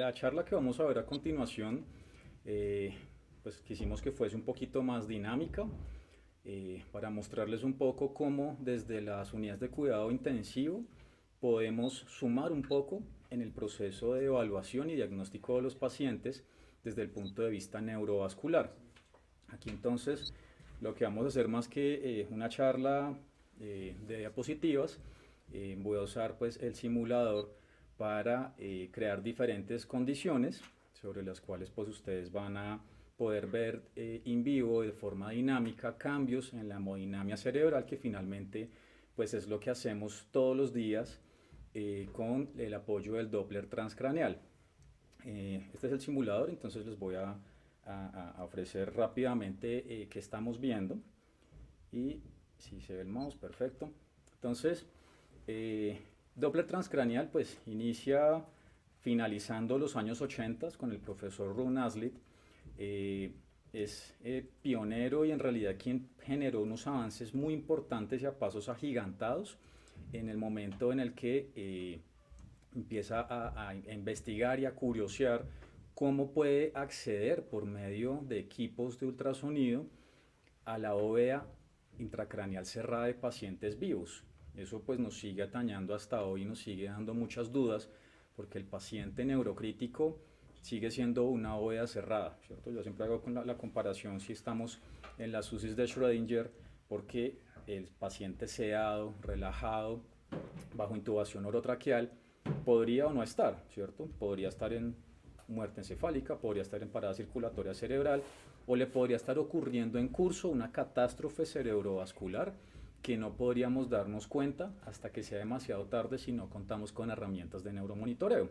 La charla que vamos a ver a continuación, pues quisimos que fuese un poquito más dinámica, para mostrarles un poco cómo desde las unidades de cuidado intensivo podemos sumar un poco en el proceso de evaluación y diagnóstico de los pacientes desde el punto de vista neurovascular. Aquí entonces lo que vamos a hacer más que una charla de diapositivas, voy a usar pues el simulador para crear diferentes condiciones sobre las cuales pues ustedes van a poder ver en vivo de forma dinámica cambios en la hemodinamia cerebral, que finalmente pues es lo que hacemos todos los días con el apoyo del Doppler transcraneal. Este es el simulador, entonces les voy a ofrecer rápidamente qué estamos viendo. Y si se ve el mouse, perfecto. Entonces, Doppler transcraneal pues inicia finalizando los años 80 con el profesor Ron Aslett. Es pionero y en realidad quien generó unos avances muy importantes y a pasos agigantados en el momento en el que empieza a investigar y a curiosear cómo puede acceder por medio de equipos de ultrasonido a la bóveda intracraneal cerrada de pacientes vivos. Eso pues nos sigue atañando hasta hoy, nos sigue dando muchas dudas, porque el paciente neurocrítico sigue siendo una bóveda cerrada, ¿cierto? Yo siempre hago con la comparación si estamos en las UCIs de Schrödinger, porque el paciente sedado, relajado, bajo intubación orotraqueal, podría o no estar, ¿cierto? Podría estar en muerte encefálica, podría estar en parada circulatoria cerebral, o le podría estar ocurriendo en curso una catástrofe cerebrovascular que no podríamos darnos cuenta hasta que sea demasiado tarde si no contamos con herramientas de neuromonitoreo.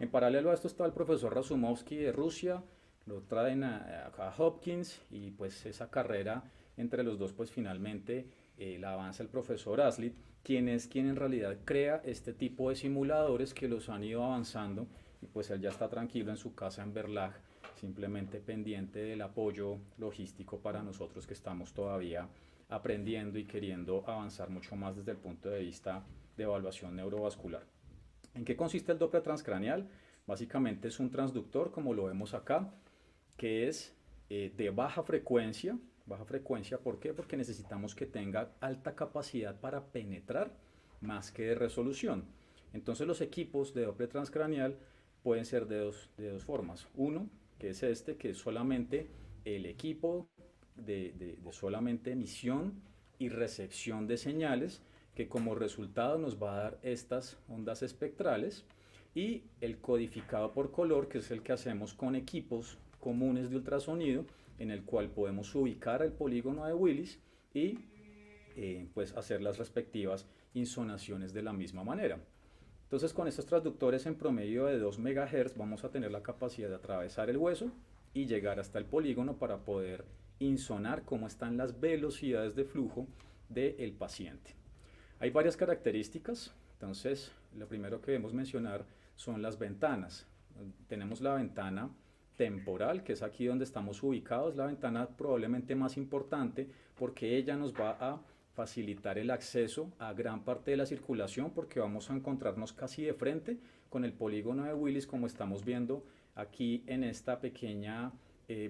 En paralelo a esto está el profesor Razumovsky de Rusia, lo traen a Hopkins, y pues esa carrera entre los dos pues finalmente la avanza el profesor Aslett, quien es quien en realidad crea este tipo de simuladores que los han ido avanzando, y pues él ya está tranquilo en su casa en Berlage, simplemente pendiente del apoyo logístico para nosotros que estamos todavía aprendiendo y queriendo avanzar mucho más desde el punto de vista de evaluación neurovascular. ¿En qué consiste el Doppler transcraneal? Básicamente es un transductor, como lo vemos acá, que es de baja frecuencia. Baja frecuencia, ¿por qué? Porque necesitamos que tenga alta capacidad para penetrar más que de resolución. Entonces los equipos de Doppler transcraneal pueden ser de dos formas. Uno, que es este, que es solamente el equipo de solamente emisión y recepción de señales, que como resultado nos va a dar estas ondas espectrales, y el codificado por color, que es el que hacemos con equipos comunes de ultrasonido, en el cual podemos ubicar el polígono de Willis y pues hacer las respectivas insonaciones de la misma manera. Entonces con estos transductores en promedio de 2 MHz vamos a tener la capacidad de atravesar el hueso y llegar hasta el polígono para poder insonar cómo están las velocidades de flujo del paciente. Hay varias características, entonces lo primero que debemos mencionar son las ventanas. Tenemos la ventana temporal, que es aquí donde estamos ubicados, la ventana probablemente más importante porque ella nos va a facilitar el acceso a gran parte de la circulación, porque vamos a encontrarnos casi de frente con el polígono de Willis, como estamos viendo aquí en esta pequeña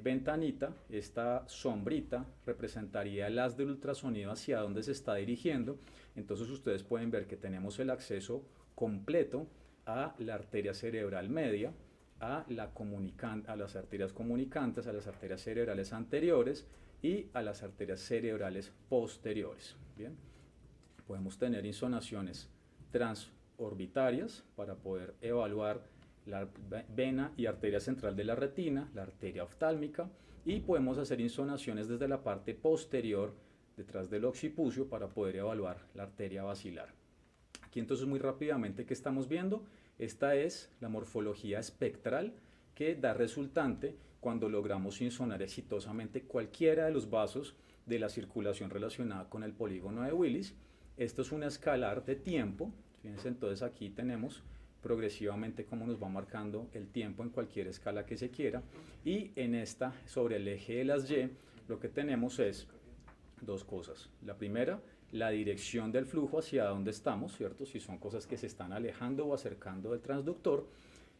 ventanita. Esta sombrita representaría el haz del ultrasonido hacia donde se está dirigiendo. Entonces ustedes pueden ver que tenemos el acceso completo a la arteria cerebral media, a las arterias comunicantes, a las arterias cerebrales anteriores y a las arterias cerebrales posteriores. Bien, podemos tener insonaciones transorbitarias para poder evaluar la vena y arteria central de la retina, la arteria oftálmica, y podemos hacer insonaciones desde la parte posterior, detrás del occipucio, para poder evaluar la arteria basilar. Aquí entonces muy rápidamente, ¿qué estamos viendo? Esta es la morfología espectral que da resultante cuando logramos insonar exitosamente cualquiera de los vasos de la circulación relacionada con el polígono de Willis. Esto es una escalar de tiempo. Fíjense, entonces aquí tenemos progresivamente cómo nos va marcando el tiempo en cualquier escala que se quiera, y en esta, sobre el eje de las Y, lo que tenemos es dos cosas. La primera, la dirección del flujo hacia donde estamos, ¿cierto? Si son cosas que se están alejando o acercando del transductor.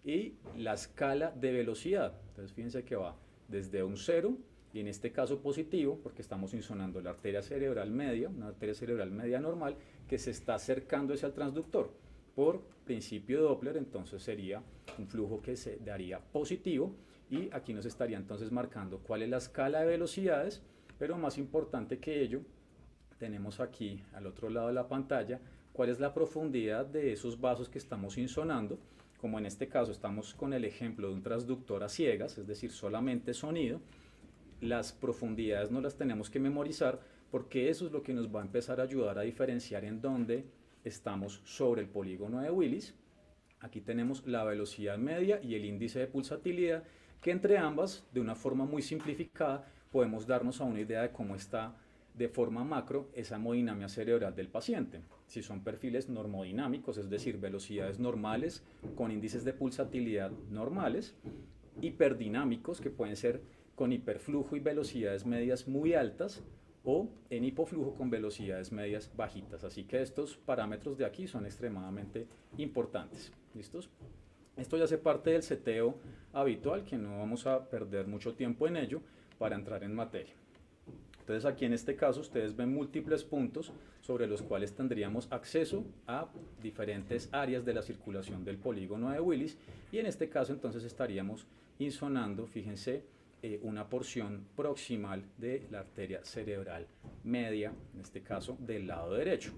y la escala de velocidad. Entonces fíjense que va desde un 0, y en este caso positivo, porque estamos insonando la arteria cerebral media, una arteria cerebral media normal, que se está acercando hacia el transductor. Por principio Doppler, entonces sería un flujo que se daría positivo, y aquí nos estaría entonces marcando cuál es la escala de velocidades, pero más importante que ello, tenemos aquí al otro lado de la pantalla cuál es la profundidad de esos vasos que estamos insonando. Como en este caso estamos con el ejemplo de un transductor a ciegas, es decir, solamente sonido, las profundidades no las tenemos que memorizar, porque eso es lo que nos va a empezar a ayudar a diferenciar en dónde estamos sobre el polígono de Willis. Aquí tenemos la velocidad media y el índice de pulsatilidad, que entre ambas, de una forma muy simplificada, podemos darnos a una idea de cómo está de forma macro esa hemodinamia cerebral del paciente. Si son perfiles normodinámicos, es decir, velocidades normales con índices de pulsatilidad normales, hiperdinámicos, que pueden ser con hiperflujo y velocidades medias muy altas, o en hipoflujo con velocidades medias bajitas. Así que estos parámetros de aquí son extremadamente importantes. ¿Listos? Esto ya hace parte del seteo habitual, que no vamos a perder mucho tiempo en ello para entrar en materia. Entonces aquí en este caso ustedes ven múltiples puntos sobre los cuales tendríamos acceso a diferentes áreas de la circulación del polígono de Willis, y en este caso entonces estaríamos insonando, fíjense, una porción proximal de la arteria cerebral media, en este caso del lado derecho.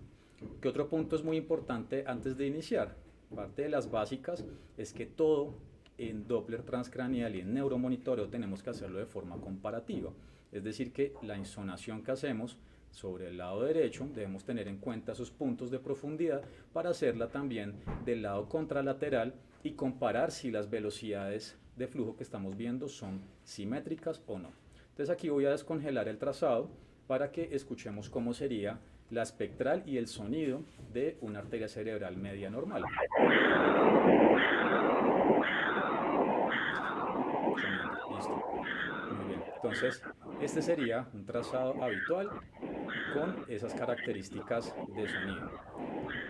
¿Qué otro punto es muy importante antes de iniciar? Parte de las básicas es que todo en Doppler transcraneal y en neuromonitoreo tenemos que hacerlo de forma comparativa. Es decir, que la insonación que hacemos sobre el lado derecho debemos tener en cuenta esos puntos de profundidad para hacerla también del lado contralateral y comparar si las velocidades de flujo que estamos viendo son simétricas o no. Entonces aquí voy a descongelar el trazado para que escuchemos cómo sería la espectral y el sonido de una arteria cerebral media normal. Listo. Muy bien. Entonces, este sería un trazado habitual con esas características de sonido.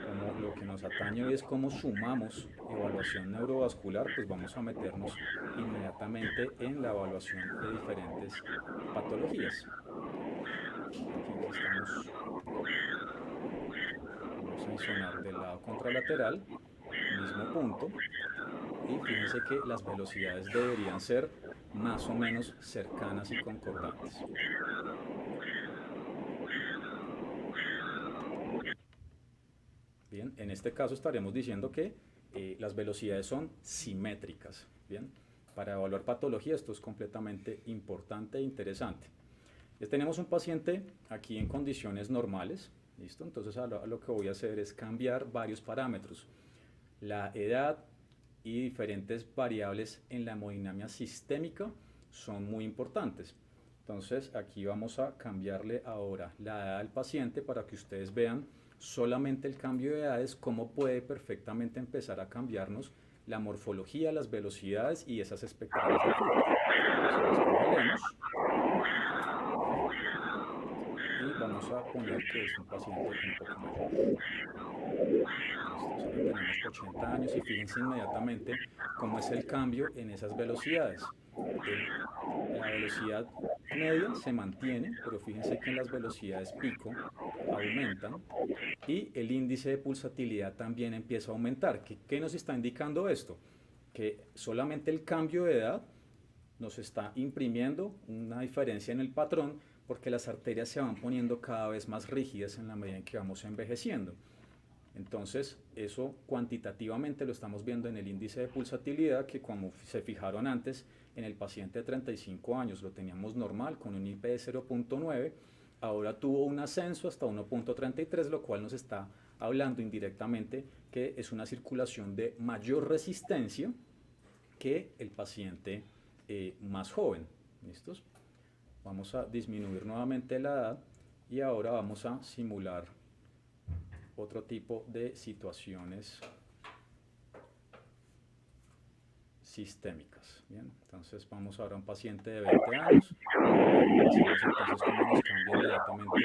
Como lo que nos atañe hoy es cómo sumamos evaluación neurovascular, pues vamos a meternos inmediatamente en la evaluación de diferentes patologías. Aquí estamos, vamos a insonar del lado contralateral, mismo punto, y fíjense que las velocidades deberían ser más o menos cercanas y concordantes. Bien, en este caso estaremos diciendo que las velocidades son simétricas. Bien, para evaluar patología esto es completamente importante e interesante. Tenemos un paciente aquí en condiciones normales, ¿listo? Entonces lo que voy a hacer es cambiar varios parámetros. La edad y diferentes variables en la hemodinamia sistémica son muy importantes. Entonces aquí vamos a cambiarle ahora la edad del paciente para que ustedes vean solamente el cambio de edades, cómo puede perfectamente empezar a cambiarnos la morfología, las velocidades y esas espectrales de flujo. Entonces las y vamos a poner que es un paciente un poco mayor. Listo, solo tenemos 80 años y fíjense inmediatamente cómo es el cambio en esas velocidades. La velocidad media se mantiene, pero fíjense que en las velocidades pico aumentan y el índice de pulsatilidad también empieza a aumentar. ¿Qué nos está indicando esto? Que solamente el cambio de edad nos está imprimiendo una diferencia en el patrón, porque las arterias se van poniendo cada vez más rígidas en la medida en que vamos envejeciendo. Entonces, eso cuantitativamente lo estamos viendo en el índice de pulsatilidad, que como se fijaron antes, en el paciente de 35 años lo teníamos normal con un IP de 0.9, ahora tuvo un ascenso hasta 1.33, lo cual nos está hablando indirectamente que es una circulación de mayor resistencia que el paciente más joven. ¿Listos? Vamos a disminuir nuevamente la edad y ahora vamos a simular otro tipo de situaciones sistémicas. Bien, entonces vamos ahora a un paciente de 20 años. Hacemos entonces cómo nos cambia inmediatamente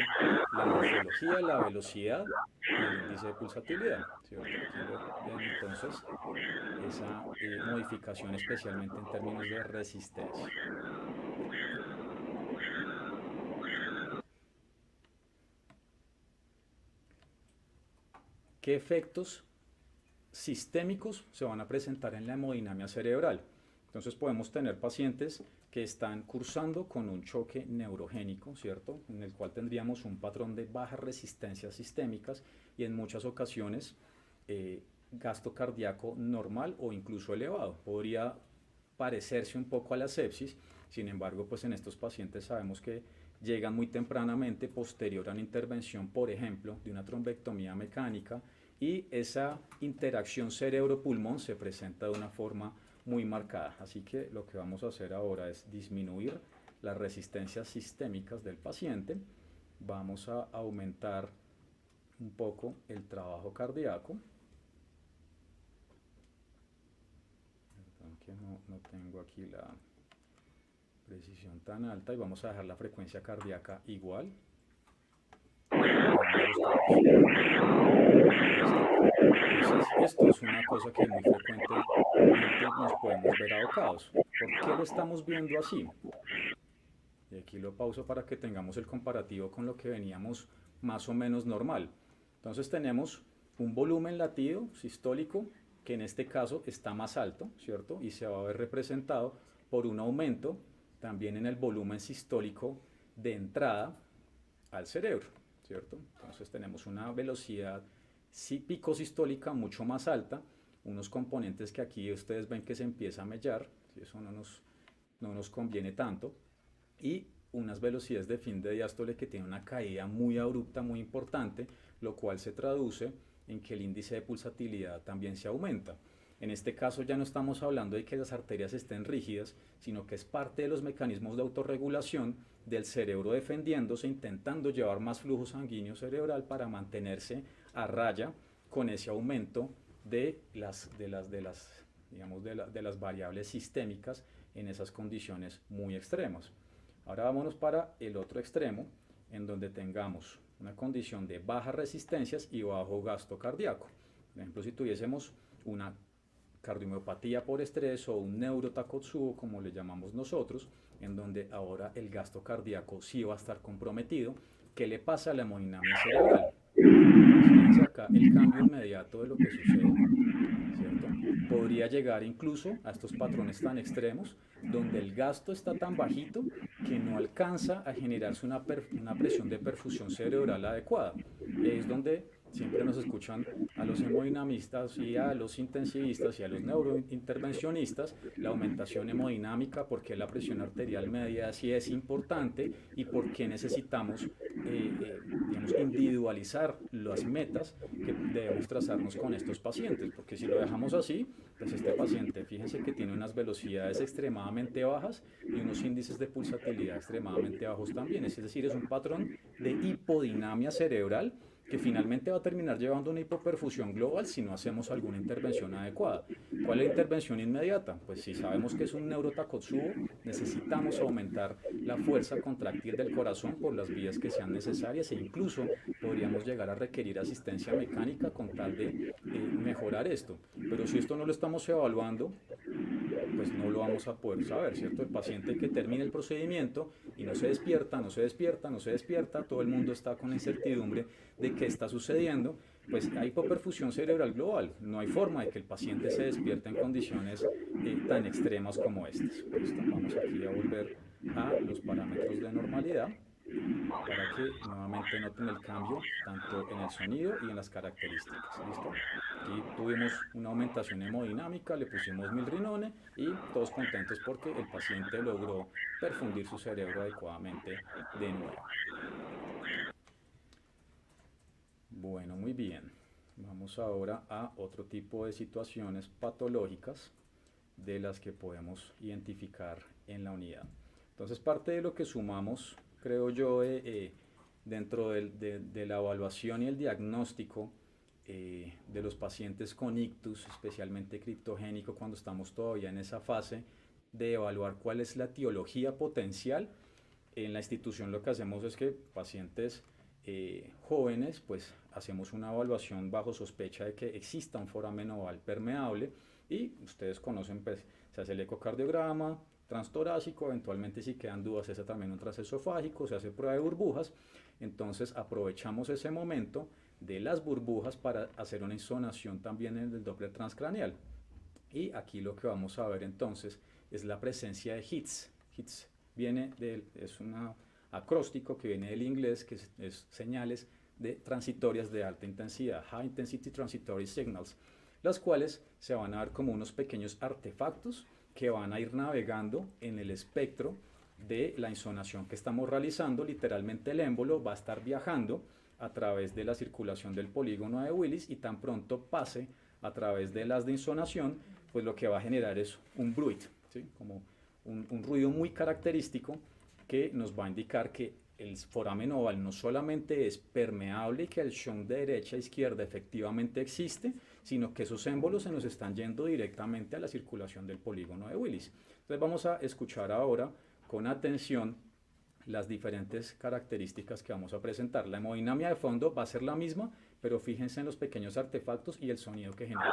la morfología, la velocidad y el índice de pulsatilidad, ¿cierto? Aquí ven entonces esa modificación especialmente en términos de resistencia. ¿Qué efectos sistémicos se van a presentar en la hemodinamia cerebral? Entonces podemos tener pacientes que están cursando con un choque neurogénico, ¿cierto? En el cual tendríamos un patrón de bajas resistencias sistémicas y en muchas ocasiones gasto cardíaco normal o incluso elevado. Podría parecerse un poco a la sepsis, sin embargo, pues en estos pacientes sabemos que llegan muy tempranamente posterior a una intervención, por ejemplo, de una trombectomía mecánica, y esa interacción cerebro-pulmón se presenta de una forma muy marcada. Así que lo que vamos a hacer ahora es disminuir las resistencias sistémicas del paciente. Vamos a aumentar un poco el trabajo cardíaco. Perdón que no tengo aquí la precisión tan alta, y vamos a dejar la frecuencia cardíaca igual. Entonces, esto es una cosa que muy frecuentemente nos podemos ver abocados. ¿Por qué lo estamos viendo así? Y aquí lo pauso para que tengamos el comparativo con lo que veníamos más o menos normal. Entonces tenemos un volumen latido sistólico que en este caso está más alto, ¿cierto? Y se va a ver representado por un aumento también en el volumen sistólico de entrada al cerebro, ¿cierto? Entonces tenemos una velocidad picosistólica mucho más alta, unos componentes que aquí ustedes ven que se empieza a mellar, ¿sí? Eso no nos conviene tanto, y unas velocidades de fin de diástole que tienen una caída muy abrupta, muy importante, lo cual se traduce en que el índice de pulsatilidad también se aumenta. En este caso ya no estamos hablando de que las arterias estén rígidas, sino que es parte de los mecanismos de autorregulación del cerebro defendiéndose, intentando llevar más flujo sanguíneo cerebral para mantenerse a raya con ese aumento de las variables sistémicas en esas condiciones muy extremas. Ahora vámonos para el otro extremo, en donde tengamos una condición de bajas resistencias y bajo gasto cardíaco. Por ejemplo, si tuviésemos una cardiomiopatía por estrés o un neurotakotsubo, como le llamamos nosotros, en donde ahora el gasto cardíaco sí va a estar comprometido. ¿Qué le pasa a la hemodinamia cerebral? Fíjense acá el cambio inmediato de lo que sucede, ¿cierto? Podría llegar incluso a estos patrones tan extremos, donde el gasto está tan bajito que no alcanza a generarse una presión de perfusión cerebral adecuada. Y ahí es donde siempre nos escuchan a los hemodinamistas y a los intensivistas y a los neurointervencionistas la aumentación hemodinámica, porque la presión arterial media sí es importante y porque necesitamos individualizar las metas que debemos trazarnos con estos pacientes, porque si lo dejamos así, pues este paciente, fíjense que tiene unas velocidades extremadamente bajas y unos índices de pulsatilidad extremadamente bajos también, es decir, es un patrón de hipodinamia cerebral que finalmente va a terminar llevando una hipoperfusión global si no hacemos alguna intervención adecuada. ¿Cuál es la intervención inmediata? Pues si sabemos que es un neurotakotsubo, necesitamos aumentar la fuerza contráctil del corazón por las vías que sean necesarias, e incluso podríamos llegar a requerir asistencia mecánica con tal de mejorar esto. Pero si esto no lo estamos evaluando, pues no lo vamos a poder saber, ¿cierto? El paciente que termina el procedimiento y no se despierta, no se despierta, no se despierta, todo el mundo está con la incertidumbre de qué está sucediendo, pues hay hipoperfusión cerebral global. No hay forma de que el paciente se despierte en condiciones tan extremas como estas. ¿Listo? Vamos aquí a volver a los parámetros de normalidad para que nuevamente noten el cambio tanto en el sonido y en las características. ¿Listo? Aquí tuvimos una aumentación hemodinámica, le pusimos milrinone y todos contentos porque el paciente logró perfundir su cerebro adecuadamente de nuevo. Bueno, muy bien. Vamos ahora a otro tipo de situaciones patológicas de las que podemos identificar en la unidad. Entonces, parte de lo que sumamos, creo yo, dentro de la evaluación y el diagnóstico de los pacientes con ictus, especialmente criptogénico, cuando estamos todavía en esa fase de evaluar cuál es la etiología potencial. En la institución lo que hacemos es que pacientes jóvenes, pues hacemos una evaluación bajo sospecha de que exista un foramen oval permeable y ustedes conocen, pues se hace el ecocardiograma transtorácico, eventualmente si quedan dudas se hace también un transesofágico, se hace prueba de burbujas. Entonces aprovechamos ese momento de las burbujas para hacer una insonación también en el Doppler transcraneal. Y aquí lo que vamos a ver entonces es la presencia de HITS. HITS es un acróstico que viene del inglés, que es señales transitorias de alta intensidad, High Intensity Transitory Signals, las cuales se van a ver como unos pequeños artefactos que van a ir navegando en el espectro de la insonación que estamos realizando. Literalmente el émbolo va a estar viajando a través de la circulación del polígono de Willis y tan pronto pase a través de las de insonación, pues lo que va a generar es un bruit, ¿sí? Como un ruido muy característico que nos va a indicar que el foramen oval no solamente es permeable y que el shunt de derecha a izquierda efectivamente existe, sino que esos émbolos se nos están yendo directamente a la circulación del polígono de Willis. Entonces vamos a escuchar ahora con atención las diferentes características que vamos a presentar. La hemodinamia de fondo va a ser la misma, pero fíjense en los pequeños artefactos y el sonido que genera.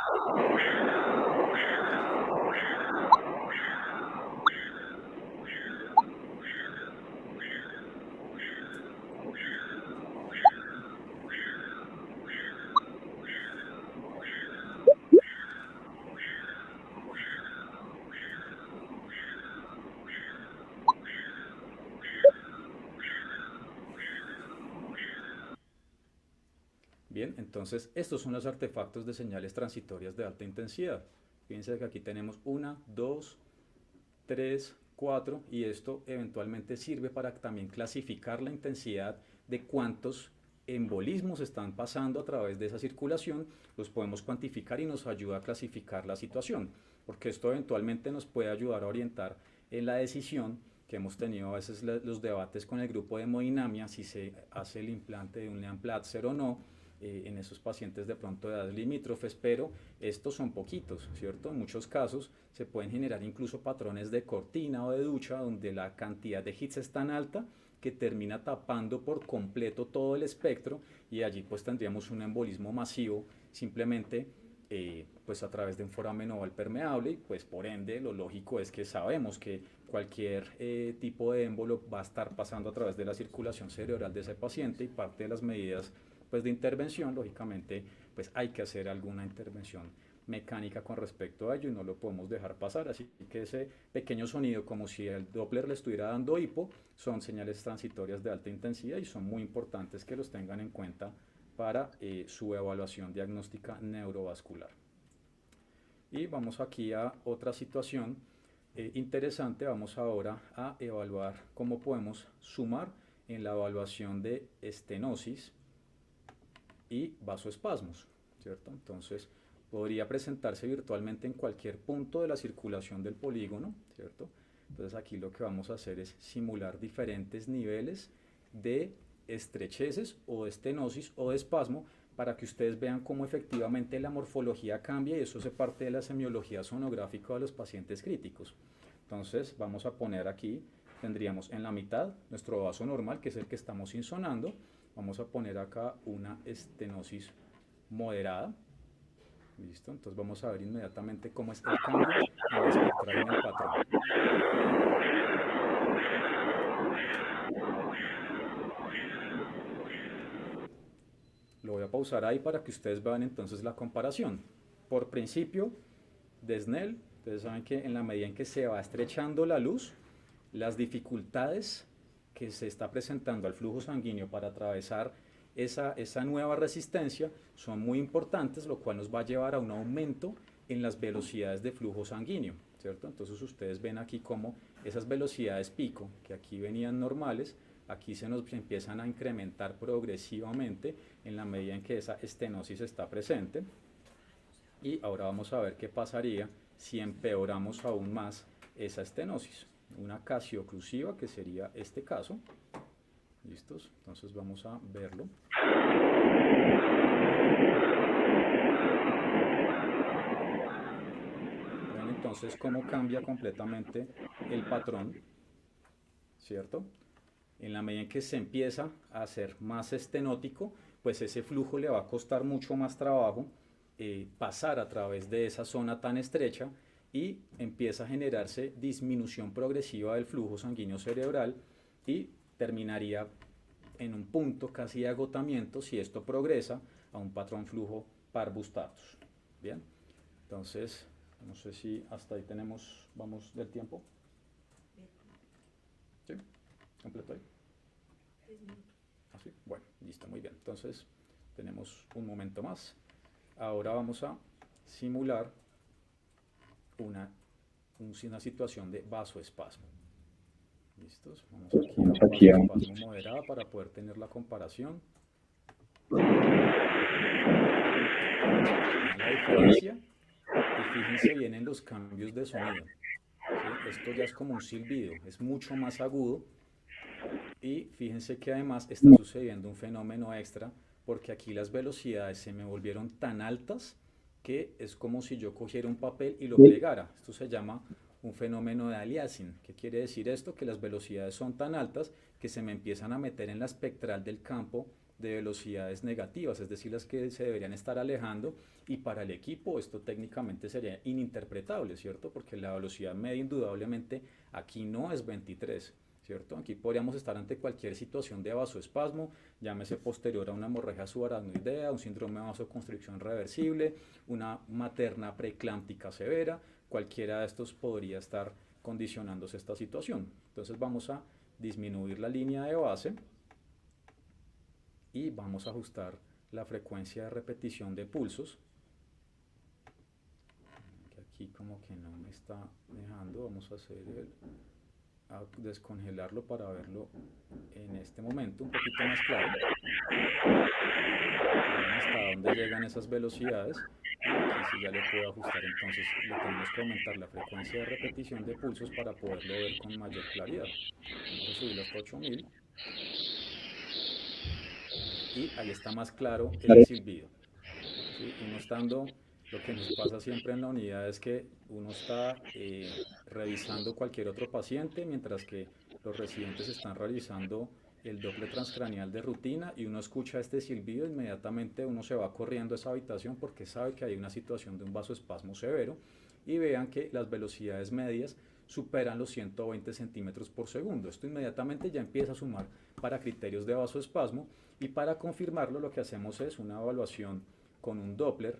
Bien, entonces estos son los artefactos de señales transitorias de alta intensidad. Fíjense que aquí tenemos 1, 2, 3, 4 y esto eventualmente sirve para también clasificar la intensidad de cuántos embolismos están pasando a través de esa circulación. Los podemos cuantificar y nos ayuda a clasificar la situación, porque esto eventualmente nos puede ayudar a orientar en la decisión que hemos tenido a veces los debates con el grupo de hemodinamia, si se hace el implante de un Leon Platzer o no, en esos pacientes de pronto de edades limítrofes, pero estos son poquitos, ¿cierto? En muchos casos se pueden generar incluso patrones de cortina o de ducha donde la cantidad de hits es tan alta que termina tapando por completo todo el espectro y allí pues tendríamos un embolismo masivo simplemente pues a través de un foramen oval permeable y pues por ende lo lógico es que sabemos que cualquier tipo de émbolo va a estar pasando a través de la circulación cerebral de ese paciente y parte de las medidas pues de intervención, lógicamente, pues hay que hacer alguna intervención mecánica con respecto a ello y no lo podemos dejar pasar, así que ese pequeño sonido como si el Doppler le estuviera dando hipo son señales transitorias de alta intensidad y son muy importantes que los tengan en cuenta para su evaluación diagnóstica neurovascular. Y vamos aquí a otra situación interesante, vamos ahora a evaluar cómo podemos sumar en la evaluación de estenosis y vasoespasmos, ¿cierto? Entonces podría presentarse virtualmente en cualquier punto de la circulación del polígono, ¿cierto? Entonces aquí lo que vamos a hacer es simular diferentes niveles de estrecheces o de estenosis o de espasmo para que ustedes vean cómo efectivamente la morfología cambia y eso hace parte de la semiología sonográfica de los pacientes críticos. Entonces vamos a poner aquí, tendríamos en la mitad nuestro vaso normal, que es el que estamos insonando. Vamos a poner acá una estenosis moderada. Listo, entonces vamos a ver inmediatamente cómo es el cambio en la espectral y en el patrón. Lo voy a pausar ahí para que ustedes vean entonces la comparación. Por principio de Snell, ustedes saben que en la medida en que se va estrechando la luz, las dificultades que se está presentando al flujo sanguíneo para atravesar esa nueva resistencia son muy importantes, lo cual nos va a llevar a un aumento en las velocidades de flujo sanguíneo, ¿cierto? Entonces ustedes ven aquí como esas velocidades pico, que aquí venían normales, aquí se nos empiezan a incrementar progresivamente en la medida en que esa estenosis está presente. Y ahora vamos a ver qué pasaría si empeoramos aún más esa estenosis. Una casioclusiva, que sería este caso. ¿Listos? Entonces vamos a verlo. entonces cómo cambia completamente el patrón, ¿cierto? En la medida en que se empieza a hacer más estenótico, pues ese flujo le va a costar mucho más trabajo pasar a través de esa zona tan estrecha y empieza a generarse disminución progresiva del flujo sanguíneo cerebral y terminaría en un punto casi de agotamiento si esto progresa a un patrón flujo parvus status. Bien, entonces no sé si hasta ahí vamos del tiempo. ¿Sí? ¿Completo ahí? ¿Así? Bueno, listo, muy bien. Entonces tenemos un momento más. Ahora vamos a simular una situación de vasoespasmo. ¿Listos? Vamos aquí a vasoespasmo moderada para poder tener la comparación. La diferencia, y fíjense bien en los cambios de sonido. ¿Sí? Esto ya es como un silbido, es mucho más agudo. Y fíjense que además está sucediendo un fenómeno extra, porque aquí las velocidades se me volvieron tan altas que es como si yo cogiera un papel y lo plegara. Esto se llama un fenómeno de aliasing. ¿Qué quiere decir esto? Que las velocidades son tan altas que se me empiezan a meter en la espectral del campo de velocidades negativas, es decir, las que se deberían estar alejando, y para el equipo esto técnicamente sería ininterpretable, ¿cierto? Porque la velocidad media indudablemente aquí no es 23, ¿cierto? Aquí podríamos estar ante cualquier situación de vasoespasmo, llámese posterior a una hemorragia subaracnoidea, un síndrome de vasoconstricción reversible, una materna preeclámptica severa, cualquiera de estos podría estar condicionándose esta situación. Entonces vamos a disminuir la línea de base y vamos a ajustar la frecuencia de repetición de pulsos. Aquí como que no me está dejando, vamos a descongelarlo para verlo en este momento un poquito más claro. Vean hasta dónde llegan esas velocidades. Y aquí sí ya le puedo ajustar, entonces le tenemos que aumentar la frecuencia de repetición de pulsos para poderlo ver con mayor claridad. Vamos a subirlo hasta 8000. Y ahí está más claro ese silbido. ¿Sí? Uno estando, lo que nos pasa siempre en la unidad es que uno está revisando cualquier otro paciente, mientras que los residentes están realizando el Doppler transcraneal de rutina, y uno escucha este silbido, inmediatamente uno se va corriendo a esa habitación porque sabe que hay una situación de un vasoespasmo severo, y vean que las velocidades medias superan los 120 centímetros por segundo. Esto inmediatamente ya empieza a sumar para criterios de vasoespasmo, y para confirmarlo lo que hacemos es una evaluación con un Doppler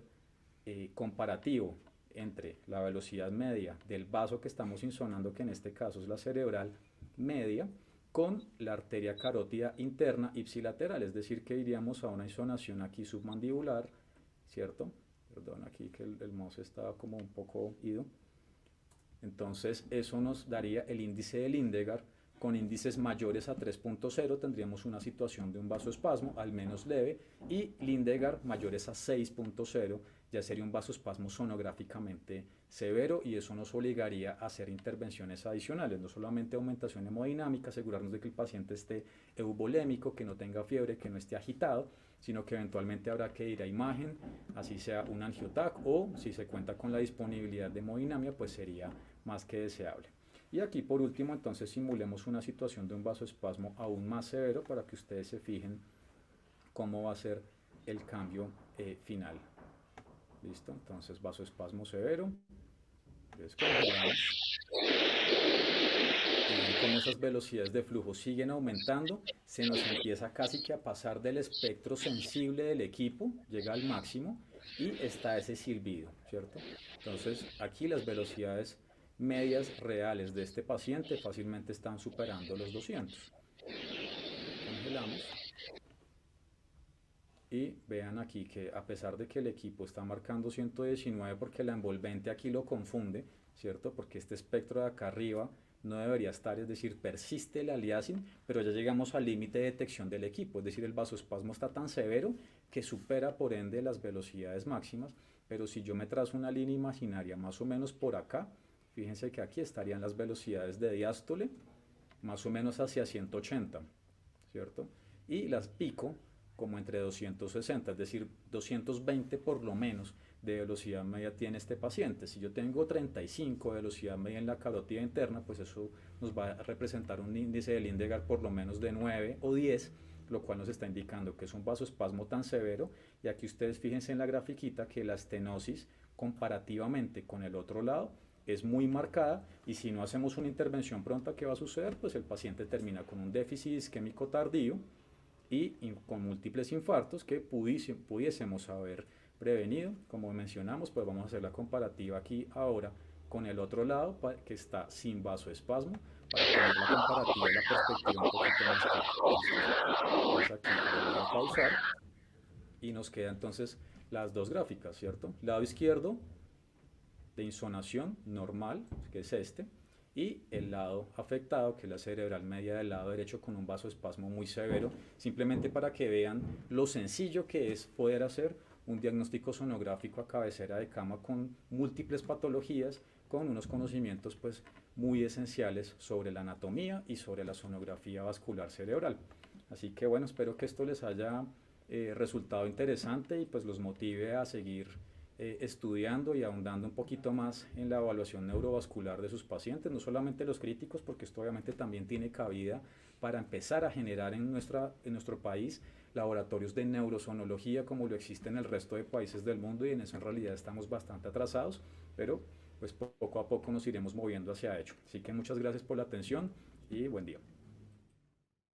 comparativo entre la velocidad media del vaso que estamos insonando, que en este caso es la cerebral media, con la arteria carótida interna ipsilateral, es decir, que iríamos a una insonación aquí submandibular, ¿cierto? Perdón, aquí que el mouse está como un poco ido. Entonces eso nos daría el índice de Lindegar. Con índices mayores a 3.0 tendríamos una situación de un vasoespasmo al menos leve, y Lindegar mayores a 6.0 ya sería un vasoespasmo sonográficamente severo, y eso nos obligaría a hacer intervenciones adicionales, no solamente aumentación hemodinámica, asegurarnos de que el paciente esté eubolémico, que no tenga fiebre, que no esté agitado, sino que eventualmente habrá que ir a imagen, así sea un angiotac, o si se cuenta con la disponibilidad de hemodinamia, pues sería más que deseable. Y aquí por último entonces simulemos una situación de un vasoespasmo aún más severo para que ustedes se fijen cómo va a ser el cambio final. Listo, entonces vasoespasmo severo, descongelamos, y ven cómo esas velocidades de flujo siguen aumentando, se nos empieza casi que a pasar del espectro sensible del equipo, llega al máximo, y está ese silbido, ¿cierto? Entonces aquí las velocidades medias reales de este paciente fácilmente están superando los 200. Congelamos. Y vean aquí que a pesar de que el equipo está marcando 119 porque la envolvente aquí lo confunde, ¿cierto? Porque este espectro de acá arriba no debería estar, es decir, persiste el aliasing, pero ya llegamos al límite de detección del equipo, es decir, el vasoespasmo está tan severo que supera por ende las velocidades máximas, pero si yo me trazo una línea imaginaria más o menos por acá, fíjense que aquí estarían las velocidades de diástole más o menos hacia 180, ¿cierto? Y las pico como entre 260, es decir, 220 por lo menos de velocidad media tiene este paciente. Si yo tengo 35 de velocidad media en la carótida interna, pues eso nos va a representar un índice de Lindegaard por lo menos de 9 o 10, lo cual nos está indicando que es un vasoespasmo tan severo. Y aquí ustedes fíjense en la grafiquita que la estenosis comparativamente con el otro lado es muy marcada, y si no hacemos una intervención pronta, ¿qué va a suceder? Pues el paciente termina con un déficit isquémico tardío y con múltiples infartos que pudiésemos haber prevenido. Como mencionamos, pues vamos a hacer la comparativa aquí ahora con el otro lado que está sin vasoespasmo, para tener la comparativa y la perspectiva un poquito más clara. Entonces aquí le voy a pausar y nos queda entonces las dos gráficas, ¿cierto? Lado izquierdo de insonación normal, que es este, y el lado afectado, que es la cerebral media del lado derecho, con un vasoespasmo muy severo, simplemente para que vean lo sencillo que es poder hacer un diagnóstico sonográfico a cabecera de cama con múltiples patologías, con unos conocimientos pues muy esenciales sobre la anatomía y sobre la sonografía vascular cerebral. Así que bueno, espero que esto les haya resultado interesante y pues los motive a seguir estudiando y ahondando un poquito más en la evaluación neurovascular de sus pacientes, no solamente los críticos, porque esto obviamente también tiene cabida para empezar a generar en nuestro país laboratorios de neurosonología como lo existe en el resto de países del mundo, y en eso en realidad estamos bastante atrasados, pero pues poco a poco nos iremos moviendo hacia ello. Así que muchas gracias por la atención y buen día.